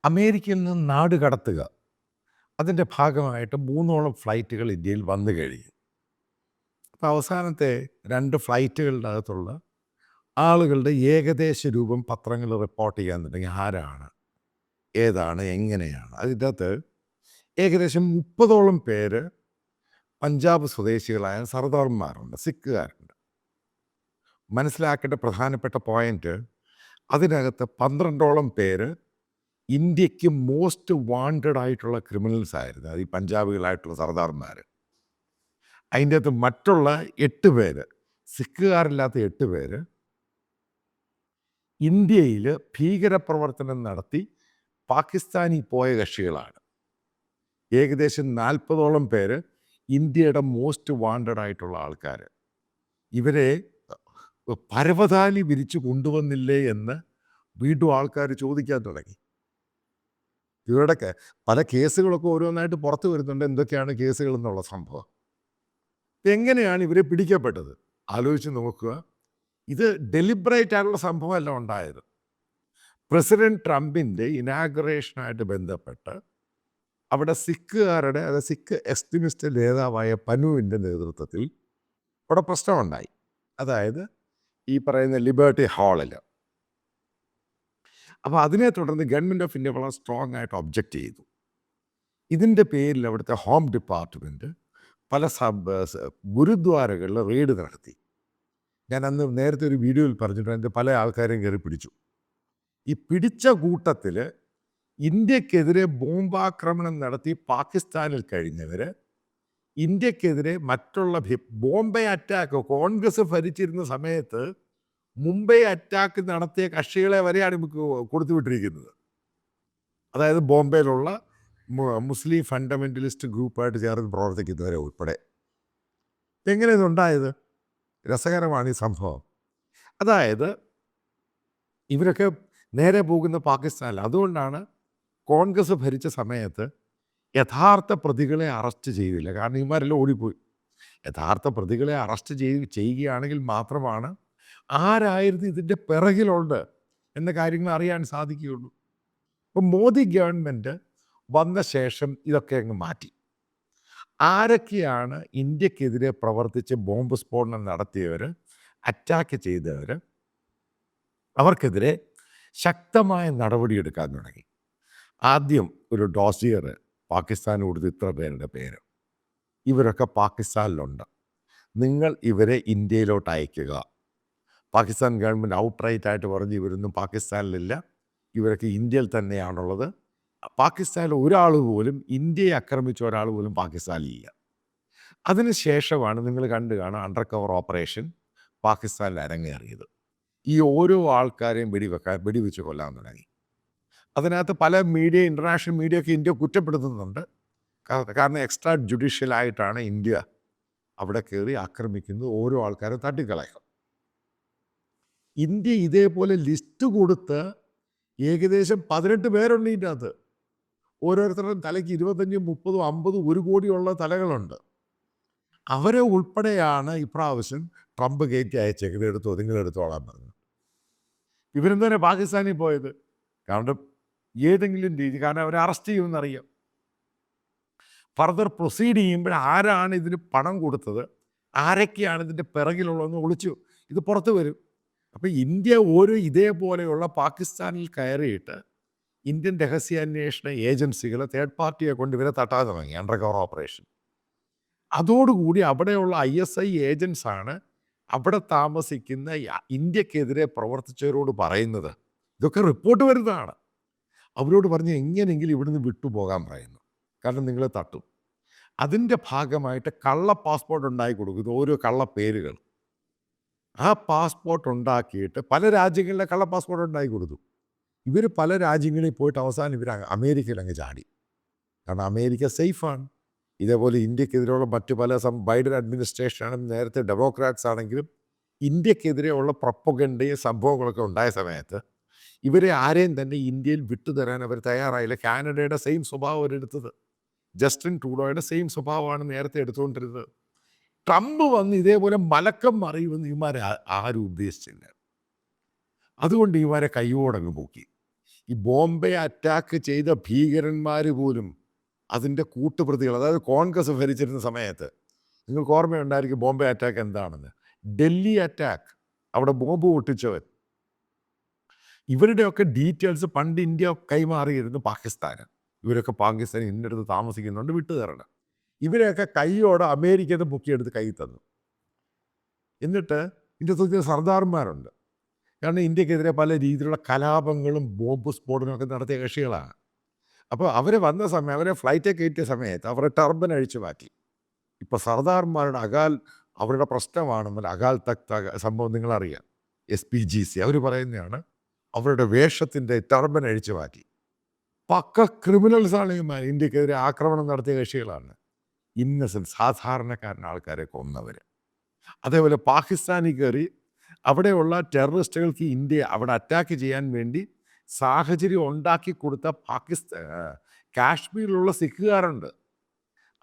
അമേരിക്കയിൽ നിന്ന് നാട് കടത്തുക. അതിൻ്റെ ഭാഗമായിട്ട് 3ഓളം ഫ്ലൈറ്റുകൾ ഇന്ത്യയിൽ വന്നു കഴിഞ്ഞു. അപ്പോൾ അവസാനത്തെ 2 ഫ്ലൈറ്റുകളുടെ അകത്തുള്ള ആളുകളുടെ ഏകദേശ രൂപം പത്രങ്ങൾ റിപ്പോർട്ട് ചെയ്യാൻ തുടങ്ങി. ആരാണ്, ഏതാണ്, എങ്ങനെയാണ്. അതിൻ്റെ അകത്ത് ഏകദേശം 30ഓളം പേര് പഞ്ചാബ് സ്വദേശികളായ സർദാർമാരുണ്ട്, സിഖുകാരുണ്ട്. മനസ്സിലാക്കേണ്ട പ്രധാനപ്പെട്ട പോയിന്റ്, അതിനകത്ത് 12ഓളം പേര് ഇന്ത്യക്ക് മോസ്റ്റ് വാണ്ടഡ് ആയിട്ടുള്ള ക്രിമിനൽസ് ആയിരുന്നു. അത് ഈ പഞ്ചാബികളായിട്ടുള്ള സർദാർമാർ. അതിൻ്റെ അകത്ത് മറ്റുള്ള 8 പേര്, സിഖുകാരില്ലാത്ത 8 പേര് ഇന്ത്യയിൽ ഭീകരപ്രവർത്തനം നടത്തി പാകിസ്ഥാനിൽ പോയ കക്ഷികളാണ്. ഏകദേശം 40ഓളം പേര് ഇന്ത്യയുടെ മോസ്റ്റ് വാണ്ടഡ് ആയിട്ടുള്ള ആൾക്കാർ. ഇവരെ പരവതാനി വിരിച്ചു കൊണ്ടുവന്നില്ലേ എന്ന് വീണ്ടും ആൾക്കാർ ചോദിക്കാൻ തുടങ്ങി. ഇവരുടെ പല കേസുകളൊക്കെ ഓരോന്നായിട്ട് പുറത്തു വരുന്നുണ്ട്. എന്തൊക്കെയാണ് കേസുകൾ എന്നുള്ള സംഭവം. എങ്ങനെയാണ് ഇവരെ പിടിക്കപ്പെട്ടത് ആലോചിച്ച് നോക്കുക. ഇത് ഡെലിബറേറ്റ് ആയിട്ടുള്ള സംഭവമല്ല ഉണ്ടായത്. പ്രസിഡന്റ് ട്രംപിൻ്റെ ഇനാഗുറേഷനായിട്ട് ബന്ധപ്പെട്ട് അവിടെ സിഖുകാരുടെ, സിഖ് എക്സ്ട്രീമിസ്റ്റ് നേതാവായ പനുവിൻ്റെ നേതൃത്വത്തിൽ അവിടെ പ്രശ്നമുണ്ടായി. അതായത് ഈ പറയുന്ന ലിബർട്ടി ഹാളിൽ. അപ്പോൾ അതിനെ തുടർന്ന് ഗവൺമെൻറ് ഓഫ് ഇന്ത്യ വളരെ സ്ട്രോങ് ആയിട്ട് ഒബ്ജക്റ്റ് ചെയ്തു. ഇതിൻ്റെ പേരിൽ അവിടുത്തെ ഹോം ഡിപ്പാർട്ട്മെൻറ്റ് പല ഗുരുദ്വാരകളിൽ റെയ്ഡ് നടത്തി. ഞാൻ അന്ന് നേരത്തെ ഒരു വീഡിയോയിൽ പറഞ്ഞിട്ടുണ്ട്, അതിൻ്റെ പല ആൾക്കാരെയും കയറി പിടിച്ചു. ഈ പിടിച്ച കൂട്ടത്തിൽ ഇന്ത്യക്കെതിരെ ബോംബാക്രമണം നടത്തി പാകിസ്ഥാനിൽ കഴിഞ്ഞവർ, ഇന്ത്യക്കെതിരെ മറ്റുള്ള ബോംബെ അറ്റാക്ക്, കോൺഗ്രസ് ഭരിച്ചിരുന്ന സമയത്ത് മുംബൈ അറ്റാക്ക് നടത്തിയ കക്ഷികളെ വരെയാണ് കൊടുത്തുവിട്ടിരിക്കുന്നത്. അതായത് ബോംബെയിലുള്ള മുസ്ലിം ഫണ്ടമെൻ്റലിസ്റ്റ് ഗ്രൂപ്പായിട്ട് ചേർന്ന് പ്രവർത്തിക്കുന്നവരെ ഉൾപ്പെടെ. എങ്ങനെ ഇതുണ്ടായത്? രസകരമാണ് ഈ സംഭവം. അതായത് ഇവരൊക്കെ നേരെ പോകുന്ന പാകിസ്ഥാനിൽ. അതുകൊണ്ടാണ് കോൺഗ്രസ് ഭരിച്ച സമയത്ത് യഥാർത്ഥ പ്രതികളെ അറസ്റ്റ് ചെയ്തില്ല. കാരണം ഇവരെല്ലാം ഓടിപ്പോയി. യഥാർത്ഥ പ്രതികളെ അറസ്റ്റ് ചെയ്യുകയാണെങ്കിൽ മാത്രമാണ് ആരായിരുന്നു ഇതിൻ്റെ പിറകിലുണ്ട് എന്ന കാര്യങ്ങൾ അറിയാൻ സാധിക്കുകയുള്ളൂ. അപ്പം മോദി ഗവൺമെൻറ് വന്ന ശേഷം ഇതൊക്കെ അങ്ങ് മാറ്റി. ആരൊക്കെയാണ് ഇന്ത്യക്കെതിരെ പ്രവർത്തിച്ച് ബോംബ് സ്ഫോടനം നടത്തിയവർ, അറ്റാക്ക് ചെയ്തവർ, അവർക്കെതിരെ ശക്തമായ നടപടിയെടുക്കാൻ തുടങ്ങി. ആദ്യം ഒരു ഡോസിയർ പാകിസ്ഥാന് കൊടുത്ത് ഇത്ര പേരുടെ പേര്, ഇവരൊക്കെ പാകിസ്ഥാനിലുണ്ട്, നിങ്ങൾ ഇവരെ ഇന്ത്യയിലോട്ട് അയക്കുക. പാകിസ്ഥാൻ ഗവൺമെൻറ് ഔട്ട്റൈറ്റായിട്ട് പറഞ്ഞ് ഇവരൊന്നും പാകിസ്ഥാനിലില്ല, ഇവരൊക്കെ ഇന്ത്യയിൽ തന്നെയാണുള്ളത്. പാകിസ്ഥാനിൽ ഒരാൾ പോലും, ഇന്ത്യയെ ആക്രമിച്ച ഒരാൾ പോലും പാകിസ്ഥാനിലില്ല. അതിനുശേഷമാണ് നിങ്ങൾ കണ്ടു കാണാം അണ്ടർ കവർ ഓപ്പറേഷൻ പാകിസ്ഥാനിൽ അരങ്ങേറിയത്. ഈ ഓരോ ആൾക്കാരെയും വെടിവെച്ച് കൊല്ലാൻ തുടങ്ങി. അതിനകത്ത് പല മീഡിയ, ഇൻ്റർനാഷണൽ മീഡിയ ഒക്കെ ഇന്ത്യ കുറ്റപ്പെടുത്തുന്നുണ്ട്. കാരണം എക്സ്ട്രാ ജുഡീഷ്യലായിട്ടാണ് ഇന്ത്യ അവിടെ കയറി ആക്രമിക്കുന്നത്, ഓരോ ആൾക്കാരും തട്ടിക്കളയും. ഇന്ത്യ ഇതേപോലെ ലിസ്റ്റ് കൊടുത്ത് ഏകദേശം 18 പേരുണ്ട് ഇതിൻ്റെ അകത്ത്. ഓരോരുത്തരുടെയും തലയ്ക്ക് 25, 30, 50, 1 കോടിയുള്ള തലകളുണ്ട്. അവരെ ഉൾപ്പെടെയാണ് ഇപ്രാവശ്യം ട്രംപ് കയറ്റി അയച്ചേക്കുന്നത്. എടുത്തോ, നിങ്ങളെടുത്തോളാൻ പറഞ്ഞു. ഇവരെന്താണ് പാകിസ്ഥാനിൽ പോയത്? കാരണം ഏതെങ്കിലും രീതി, കാരണം അവരെ അറസ്റ്റ് ചെയ്യുമെന്നറിയാം. ഫർദർ പ്രൊസീഡ് ചെയ്യുമ്പോൾ ആരാണ് ഇതിന് പണം കൊടുത്തത്, ആരൊക്കെയാണ് ഇതിൻ്റെ പിറകിലുള്ളതെന്ന് ഒളിച്ചു ഇത് പുറത്തു വരും. അപ്പോൾ ഇന്ത്യ ഓരോ ഇതേപോലെയുള്ള പാകിസ്ഥാനിൽ കയറിയിട്ട് ഇന്ത്യൻ രഹസ്യാന്വേഷണ ഏജൻസികൾ, തേർഡ് പാർട്ടിയെ കൊണ്ട് ഇവരെ തട്ടാൻ തുടങ്ങി, അണ്ടർ കവർ ഓപ്പറേഷൻ. അതോടുകൂടി അവിടെയുള്ള ISI ഏജൻസാണ് അവിടെ താമസിക്കുന്ന ഇന്ത്യക്കെതിരെ പ്രവർത്തിച്ചവരോട് പറയുന്നത്. ഇതൊക്കെ റിപ്പോർട്ട് വരുന്നതാണ്. അവരോട് പറഞ്ഞ് എങ്ങനെയെങ്കിലും ഇവിടുന്ന് വിട്ടുപോകാൻ പറയുന്നു, കാരണം നിങ്ങൾ തട്ടും. അതിൻ്റെ ഭാഗമായിട്ട് കള്ള പാസ്പോർട്ട് ഉണ്ടാക്കി കൊടുക്കുന്നു, ഓരോ കള്ള പേരുകൾ. ആ പാസ്പോർട്ട് ഉണ്ടാക്കിയിട്ട് പല രാജ്യങ്ങളിലെ കള്ള പാസ്പോർട്ട് ഉണ്ടാക്കി കൊടുത്തു. ഇവർ പല രാജ്യങ്ങളിൽ പോയിട്ട് അവസാനം ഇവർ അമേരിക്കയിൽ അങ്ങ് ചാടി. കാരണം അമേരിക്ക സേഫാണ്. ഇതേപോലെ ഇന്ത്യക്കെതിരെയുള്ള മറ്റു പല ബൈഡൻ അഡ്മിനിസ്ട്രേഷനാണ്, നേരത്തെ ഡെമോക്രാറ്റ്സ് ആണെങ്കിലും ഇന്ത്യക്കെതിരെയുള്ള പ്രൊപ്പഗണ്ടയും സംഭവങ്ങളൊക്കെ ഉണ്ടായ സമയത്ത് ഇവരെ ആരെയും തന്നെ ഇന്ത്യയിൽ വിട്ടുതരാൻ അവർ തയ്യാറായില്ല. കാനഡയുടെ സെയിം സ്വഭാവം അവരെടുത്തത്. ജസ്റ്റിൻ ട്രൂഡോയുടെ സെയിം സ്വഭാവമാണ് നേരത്തെ എടുത്തുകൊണ്ടിരുന്നത്. ട്രംപ് വന്ന് ഇതേപോലെ മലക്കം മറിയുമെന്ന് ഇവന്മാരെ ആരും ഉദ്ദേശിച്ചില്ല. അതുകൊണ്ട് ഇവരെ കൈയോടങ്ങ് പോക്കി. ഈ ബോംബെ അറ്റാക്ക് ചെയ്ത ഭീകരന്മാർ പോലും അതിൻ്റെ കൂട്ടുപ്രതികൾ, അതായത് കോൺഗ്രസ് ഭരിച്ചിരുന്ന സമയത്ത്, നിങ്ങൾക്ക് ഓർമ്മയുണ്ടായിരിക്കും ബോംബെ അറ്റാക്ക് എന്താണെന്ന്. ഡൽഹി അറ്റാക്ക്, അവിടെ ബോംബ് പൊട്ടിച്ചവൻ, ഇവരുടെയൊക്കെ ഡീറ്റെയിൽസ് പണ്ട് ഇന്ത്യ കൈമാറിയിരുന്നു പാകിസ്ഥാന്. ഇവരൊക്കെ പാകിസ്ഥാൻ ഇന്നടുത്ത് താമസിക്കുന്നുണ്ട്, വിട്ടു തരണം. ഇവരെയൊക്കെ കൈയോടെ അമേരിക്കയിൽ നിന്ന് പൊക്കിയെടുത്ത് കൈ തന്നു. എന്നിട്ട് ഇന്ത്യയിൽ സർദാർമാരുണ്ട്. കാരണം ഇന്ത്യക്കെതിരെ പല രീതിയിലുള്ള കലാപങ്ങളും ബോംബ് സ്ഫോടനമൊക്കെ നടത്തിയ കക്ഷികളാണ്. അപ്പോൾ അവർ വന്ന സമയം, അവരെ ഫ്ലൈറ്റ് കയറ്റിയ സമയത്ത് അവരെ ടർബൻ അഴിച്ചു മാറ്റി. ഇപ്പോൾ സർദാർമാരുടെ അവരുടെ പ്രശ്നമാണെന്നുള്ള അകാൽ തക്ത് സംഭവം നിങ്ങളറിയാം. SPGC അവർ പറയുന്നതാണ്, അവരുടെ വേഷത്തിൻ്റെ ടർബൻ അഴിച്ചു മാറ്റി. പക്ക ക്രിമിനൽസാണ് ഇവന്മാർ. ഇന്ത്യക്കെതിരെ ആക്രമണം നടത്തിയ കക്ഷികളാണ്. ഇന്നസെൻറ്റ് സാധാരണക്കാരൻ ആൾക്കാരെ കൊന്നവർ. അതേപോലെ പാകിസ്ഥാനിൽ കയറി അവിടെയുള്ള ടെററിസ്റ്റുകൾക്ക് ഇന്ത്യ അവിടെ അറ്റാക്ക് ചെയ്യാൻ വേണ്ടി സാഹചര്യം ഉണ്ടാക്കി കൊടുത്ത കാശ്മീരിലുള്ള സിഖുകാരുണ്ട്.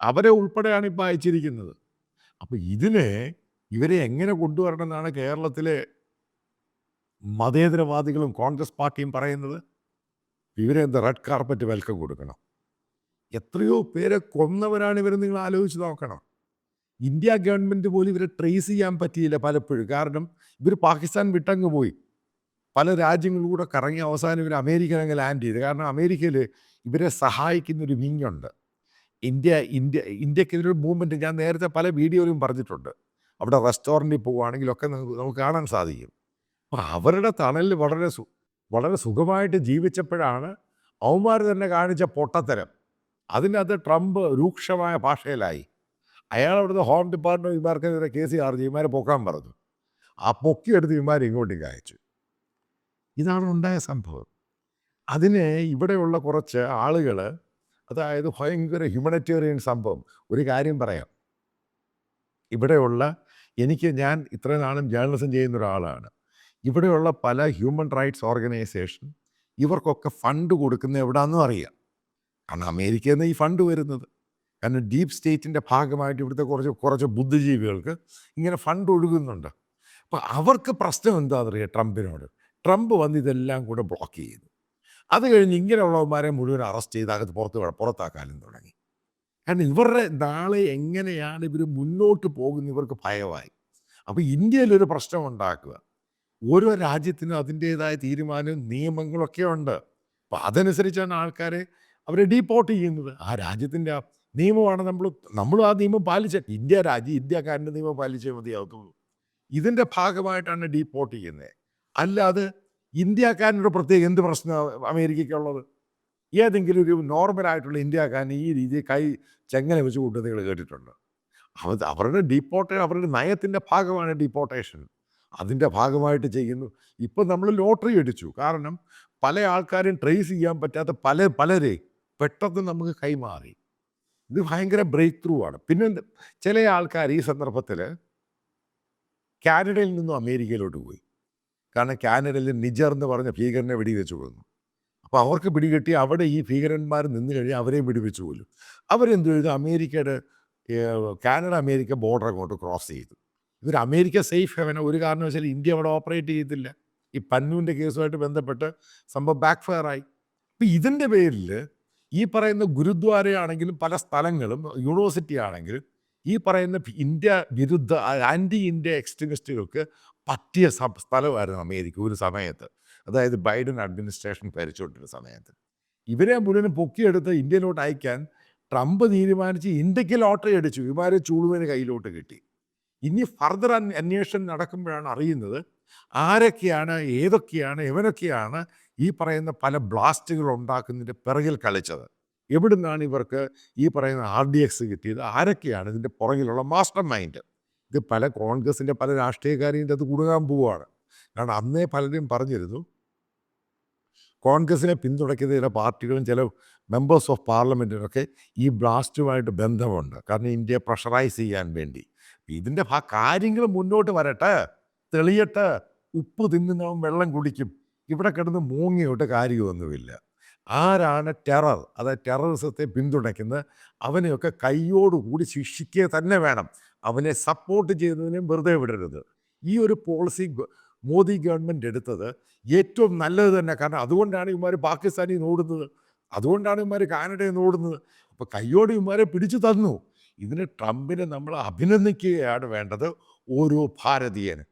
അവരെ ഉൾപ്പെടെയാണ് ഇപ്പോൾ അയച്ചിരിക്കുന്നത്. അപ്പോൾ ഇവരെ എങ്ങനെ കൊണ്ടുവരണം എന്നാണ് കേരളത്തിലെ മതേതരവാദികളും കോൺഗ്രസ് പാർട്ടിയും പറയുന്നത്. ഇവരെ റെഡ് കാർപ്പറ്റ് വെൽക്കം കൊടുക്കണം. എത്രയോ പേരെ കൊന്നവരാണ് ഇവർ, നിങ്ങൾ ആലോചിച്ച് നോക്കണം. ഇന്ത്യ ഗവൺമെൻറ് പോലും ഇവരെ ട്രേസ് ചെയ്യാൻ പറ്റിയില്ല പലപ്പോഴും. കാരണം ഇവർ പാകിസ്ഥാൻ വിട്ടങ്ങ് പോയി, പല രാജ്യങ്ങളിലൂടെ കറങ്ങി അവസാനം ഇവർ അമേരിക്കയിലങ്ങ് ലാൻഡ് ചെയ്ത്. കാരണം അമേരിക്കയിൽ ഇവരെ സഹായിക്കുന്നൊരു വിങ്ങുണ്ട്. ഇന്ത്യക്കെതിരൊരു മൂവ്മെൻറ്റ് ഞാൻ നേരത്തെ പല വീഡിയോയിലും പറഞ്ഞിട്ടുണ്ട്. അവിടെ റെസ്റ്റോറൻറ്റിൽ പോവുകയാണെങ്കിലൊക്കെ നമുക്ക് കാണാൻ സാധിക്കും. അപ്പോൾ അവരുടെ തണലിൽ വളരെ സുഖമായിട്ട് ജീവിച്ചപ്പോഴാണ് അവന്മാർ തന്നെ കാണിച്ച പൊട്ടത്തരം. അതിനകത്ത് ട്രംപ് രൂക്ഷമായ ഭാഷയിലായി. അയാൾ അവിടുത്തെ ഹോം ഡിപ്പാർട്ട്മെൻറ്റ് ഇവന്മാർക്കെതിരെ കേസ് ചാർജ് ഇവന്മാരെ പൊക്കാൻ പറഞ്ഞു. ആ പൊക്കിയെടുത്ത് ഇവന്മാർ ഇങ്ങോട്ടേക്ക് അയച്ചു. ഇതാണ് ഉണ്ടായ സംഭവം. ഇവിടെയുള്ള കുറച്ച് ആളുകൾ, അതായത് ഭയങ്കര ഹ്യൂമനിറ്റേറിയൻ സംഭവം. ഒരു കാര്യം പറയാം, ഞാൻ ഇത്രയും നാളും ജേർണലിസം ചെയ്യുന്ന ഒരാളാണ്. ഇവിടെയുള്ള പല ഹ്യൂമൻ റൈറ്റ്സ് ഓർഗനൈസേഷൻ ഇവർക്കൊക്കെ ഫണ്ട് കൊടുക്കുന്ന എവിടെയാണെന്നും അറിയാം. കാരണം അമേരിക്കയിൽ നിന്ന് ഈ ഫണ്ട് വരുന്നത്. കാരണം ഡീപ്പ് സ്റ്റേറ്റിൻ്റെ ഭാഗമായിട്ട് ഇവിടുത്തെ കുറച്ച് ബുദ്ധിജീവികൾക്ക് ഇങ്ങനെ ഫണ്ട് ഒഴുകുന്നുണ്ട്. അപ്പോൾ അവർക്ക് പ്രശ്നം എന്താണെന്നറിയാം ട്രംപിനോട്. ട്രംപ് വന്ന് ഇതെല്ലാം കൂടെ ബ്ലോക്ക് ചെയ്തു. അത് കഴിഞ്ഞ് ഇങ്ങനെയുള്ളവന്മാരെ മുഴുവൻ അറസ്റ്റ് ചെയ്ത് അകത്ത് പുറത്താക്കാനും തുടങ്ങി. കാരണം ഇവരുടെ നാളെ എങ്ങനെയാണ് ഇവർ മുന്നോട്ട് പോകുന്ന ഇവർക്ക് ഭയമായി. അപ്പോൾ ഇന്ത്യയിലൊരു പ്രശ്നം ഉണ്ടാക്കുക. ഓരോ രാജ്യത്തിനും അതിൻ്റേതായ തീരുമാനവും നിയമങ്ങളൊക്കെ ഉണ്ട്. അപ്പോൾ അതനുസരിച്ചാണ് ആൾക്കാരെ അവരെ ഡീപ്പോർട്ട് ചെയ്യുന്നത്. ആ രാജ്യത്തിൻ്റെ നിയമമാണ് നമ്മളും ആ നിയമം പാലിച്ച ഇന്ത്യക്കാരൻ്റെ നിയമം പാലിച്ചേ മതിയാകത്തുള്ളൂ. ഇതിൻ്റെ ഭാഗമായിട്ടാണ് ഡീപ്പോർട്ട് ചെയ്യുന്നത്. അല്ലാതെ ഇന്ത്യക്കാരനോട് പ്രത്യേകം എന്ത് പ്രശ്നമാണ് അമേരിക്കയ്ക്കുള്ളത്? ഏതെങ്കിലും ഒരു നോർമലായിട്ടുള്ള ഇന്ത്യക്കാരൻ ഈ രീതിയിൽ ചെങ്ങല വെച്ച് കൂട്ടുന്നത് നിങ്ങൾ കേട്ടിട്ടുണ്ട്? അവരുടെ നയത്തിൻ്റെ ഭാഗമാണ് ഡീപ്പോർട്ടേഷൻ. അതിൻ്റെ ഭാഗമായിട്ട് ചെയ്യുന്നു. ഇപ്പം നമ്മൾ ലോട്ടറി അടിച്ചു. കാരണം പല ആൾക്കാരും ട്രേസ് ചെയ്യാൻ പറ്റാത്ത പലരെ പെട്ടെന്ന് നമുക്ക് കൈമാറി. ഇത് ഭയങ്കര ബ്രേക്ക് ത്രൂ ആണ്. പിന്നെ ചില ആൾക്കാർ ഈ സന്ദർഭത്തിൽ കാനഡയിൽ നിന്നും അമേരിക്കയിലോട്ട് പോയി. കാരണം കാനഡയിൽ നിജർ എന്ന് പറഞ്ഞ ഭീകരനെ വെടിവെച്ച് കൊന്നു. അപ്പോൾ അവർക്ക് പിടികിട്ടി അവിടെ ഈ ഭീകരന്മാർ നിന്ന് കഴിഞ്ഞാൽ അവരെയും വെടിവെച്ച് കൊല്ലും. അവരെന്ത് ചെയ്തു? കാനഡ അമേരിക്ക ബോർഡർ അങ്ങോട്ട് ക്രോസ് ചെയ്തു. ഇവർ അമേരിക്ക സേഫ് ഹെവനെ ഒരു കാരണവശാലും ഇന്ത്യ അവിടെ ഓപ്പറേറ്റ് ചെയ്തില്ല. ഈ പന്നുവിൻ്റെ കേസുമായിട്ട് ബന്ധപ്പെട്ട് സംഭവം ബാക്ക് ഫയർ ആയി. അപ്പോൾ ഇതിൻ്റെ പേരിൽ ഈ പറയുന്ന ഗുരുദ്വാരയാണെങ്കിലും പല സ്ഥലങ്ങളും യൂണിവേഴ്സിറ്റി ആണെങ്കിലും ഈ പറയുന്ന ഇന്ത്യ വിരുദ്ധ ആൻറ്റി ഇന്ത്യ എക്സ്ട്രീമിസ്റ്റുകൾക്ക് പറ്റിയ സ്ഥലമായിരുന്നു അമേരിക്ക ഒരു സമയത്ത്. അതായത് ബൈഡൻ അഡ്മിനിസ്ട്രേഷൻ ഭരിച്ചുകൊണ്ടിരുന്ന സമയത്ത്. ഇവരെ മുഴുവൻ പൊക്കിയെടുത്ത് ഇന്ത്യയിലോട്ട് അയക്കാൻ ട്രംപ് തീരുമാനിച്ച് ഇന്ത്യക്ക് ലോട്ടറി അടിച്ചു. ഇവരെ ചൂടുവിന് കയ്യിലോട്ട് കിട്ടി. ഇനി ഫർദർ അന്വേഷണം നടക്കുമ്പോഴാണ് അറിയുന്നത് ആരൊക്കെയാണ്, എവനൊക്കെയാണ് ഈ പറയുന്ന പല ബ്ലാസ്റ്റുകൾ ഉണ്ടാക്കുന്നതിൻ്റെ പിറകിൽ കളിച്ചത്. എവിടുന്നാണ് ഇവർക്ക് ഈ പറയുന്ന RDX കിട്ടിയത്, ആരൊക്കെയാണ് ഇതിൻ്റെ പുറകിലുള്ള മാസ്റ്റർ മൈൻഡ്. ഇത് പല കോൺഗ്രസിൻ്റെ പല രാഷ്ട്രീയക്കാരെയും അത് കുടുങ്ങാൻ പോവുകയാണ്. കാരണം അന്നേ പലരും പറഞ്ഞിരുന്നു കോൺഗ്രസിനെ പിന്തുണയ്ക്കുന്ന ചില പാർട്ടികളും ചില മെമ്പേഴ്സ് ഓഫ് പാർലമെൻറ്റിനൊക്കെ ഈ ബ്ലാസ്റ്റുമായിട്ട് ബന്ധമുണ്ട്. കാരണം ഇന്ത്യയെ പ്രഷറൈസ് ചെയ്യാൻ വേണ്ടി. ഇതിൻ്റെ കാര്യങ്ങൾ മുന്നോട്ട് വരട്ടെ, തെളിയട്ടെ. ഉപ്പ് തിന്നുന്നവൻ വെള്ളം കുടിക്കും. ഇവിടെ കിടന്ന് മൂങ്ങിയോട്ട് കാര്യമൊന്നുമില്ല. ആരാണ് അതായത് ടെററിസത്തെ പിന്തുണയ്ക്കുന്നത് അവനെയൊക്കെ കൈയോടുകൂടി ശിക്ഷിക്കുക തന്നെ വേണം. അവനെ സപ്പോർട്ട് ചെയ്യുന്നതിനും വെറുതെ വിടരുത്. ഈ ഒരു പോളിസി മോദി ഗവൺമെൻറ് എടുത്തത് ഏറ്റവും നല്ലത് തന്നെ. കാരണം അതുകൊണ്ടാണ് ഇവന്മാർ പാകിസ്ഥാനിൽ നിന്ന് ഓടുന്നത്, അതുകൊണ്ടാണ് ഇവന്മാർ കാനഡയിൽ നിന്ന് ഓടുന്നത്. അപ്പോൾ കയ്യോടെ ഇവന്മാരെ പിടിച്ചു തന്നു. ഇതിന് ട്രംപിനെ നമ്മൾ അഭിനന്ദിക്കുകയാണ് വേണ്ടത്, ഓരോ ഭാരതീയന്.